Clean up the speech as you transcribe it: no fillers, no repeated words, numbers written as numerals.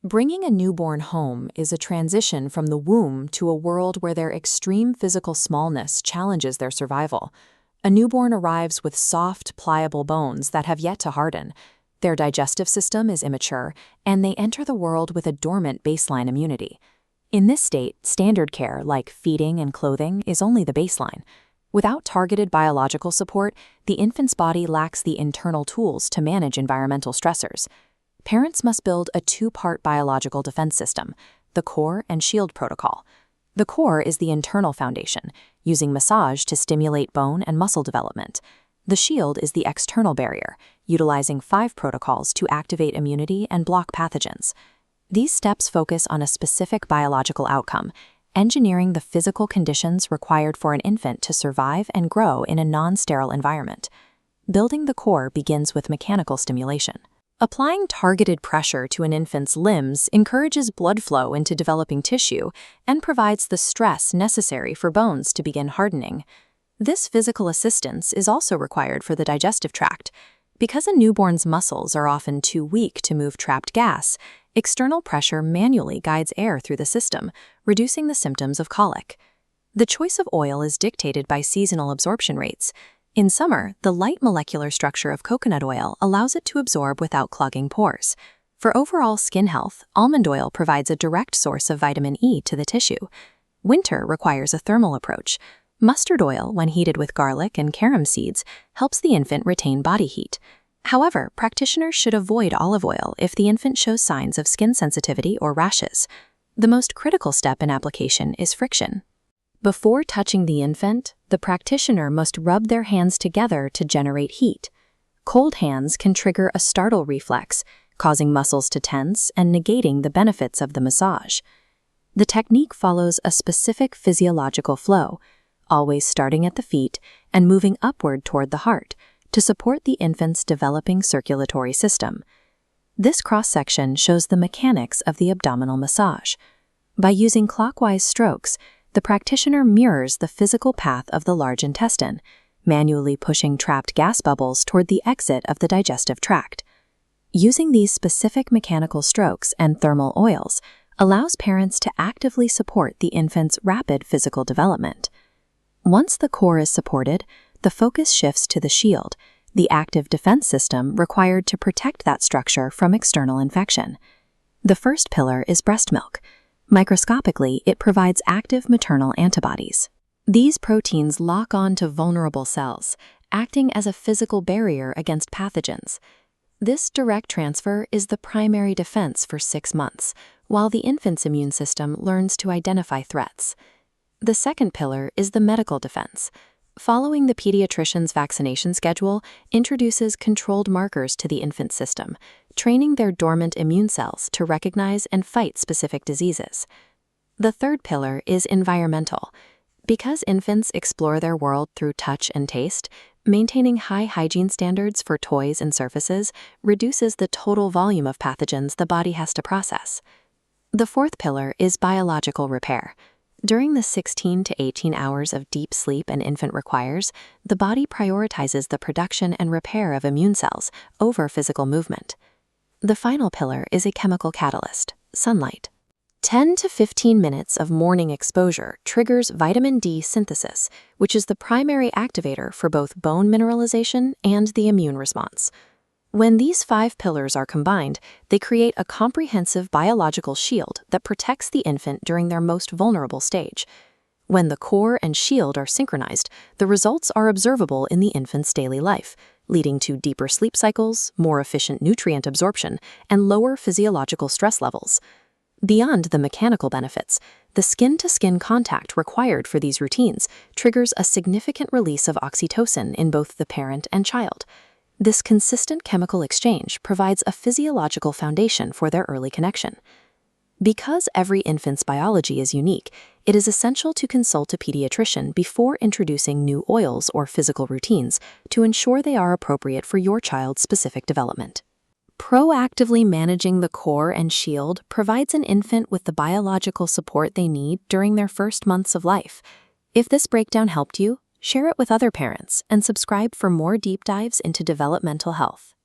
Bringing a newborn home is a transition from the womb to a world where their extreme physical smallness challenges their survival. A newborn arrives with soft, pliable bones that have yet to harden. Their digestive system is immature, and they enter the world with a dormant baseline immunity. In this state, standard care like feeding and clothing is only the baseline. Without targeted biological support, the infant's body lacks the internal tools to manage environmental stressors. Parents must build a two-part biological defense system, the core and shield protocol. The core is the internal foundation, using massage to stimulate bone and muscle development. The shield is the external barrier, utilizing 5 protocols to activate immunity and block pathogens. These steps focus on a specific biological outcome, engineering the physical conditions required for an infant to survive and grow in a non-sterile environment. Building the core begins with mechanical stimulation. Applying targeted pressure to an infant's limbs encourages blood flow into developing tissue and provides the stress necessary for bones to begin hardening. This physical assistance is also required for the digestive tract. Because a newborn's muscles are often too weak to move trapped gas, external pressure manually guides air through the system, reducing the symptoms of colic. The choice of oil is dictated by seasonal absorption rates. In summer, the light molecular structure of coconut oil allows it to absorb without clogging pores. For overall skin health, almond oil provides a direct source of vitamin E to the tissue. Winter requires a thermal approach. Mustard oil, when heated with garlic and carom seeds, helps the infant retain body heat. However, practitioners should avoid olive oil if the infant shows signs of skin sensitivity or rashes. The most critical step in application is friction. Before touching the infant, the practitioner must rub their hands together to generate heat. Cold hands can trigger a startle reflex, causing muscles to tense and negating the benefits of the massage. The technique follows a specific physiological flow, always starting at the feet and moving upward toward the heart to support the infant's developing circulatory system. This cross-section shows the mechanics of the abdominal massage. By using clockwise strokes, the practitioner mirrors the physical path of the large intestine, manually pushing trapped gas bubbles toward the exit of the digestive tract. Using these specific mechanical strokes and thermal oils allows parents to actively support the infant's rapid physical development. Once the core is supported, the focus shifts to the shield, the active defense system required to protect that structure from external infection. The first pillar is breast milk. Microscopically, it provides active maternal antibodies. These proteins lock on to vulnerable cells, acting as a physical barrier against pathogens. This direct transfer is the primary defense for 6 months, while the infant's immune system learns to identify threats. The second pillar is the medical defense. Following the pediatrician's vaccination schedule introduces controlled markers to the infant system, training their dormant immune cells to recognize and fight specific diseases. The third pillar is environmental. Because infants explore their world through touch and taste, maintaining high hygiene standards for toys and surfaces reduces the total volume of pathogens the body has to process. The fourth pillar is biological repair. During the 16 to 18 hours of deep sleep an infant requires, the body prioritizes the production and repair of immune cells over physical movement. The final pillar is a chemical catalyst, sunlight. 10 to 15 minutes of morning exposure triggers vitamin D synthesis, which is the primary activator for both bone mineralization and the immune response. When these 5 pillars are combined, they create a comprehensive biological shield that protects the infant during their most vulnerable stage. When the core and shield are synchronized, the results are observable in the infant's daily life, leading to deeper sleep cycles, more efficient nutrient absorption, and lower physiological stress levels. Beyond the mechanical benefits, the skin-to-skin contact required for these routines triggers a significant release of oxytocin in both the parent and child. This consistent chemical exchange provides a physiological foundation for their early connection. Because every infant's biology is unique, it is essential to consult a pediatrician before introducing new oils or physical routines to ensure they are appropriate for your child's specific development. Proactively managing the core and shield provides an infant with the biological support they need during their first months of life. If this breakdown helped you, share it with other parents and subscribe for more deep dives into developmental health.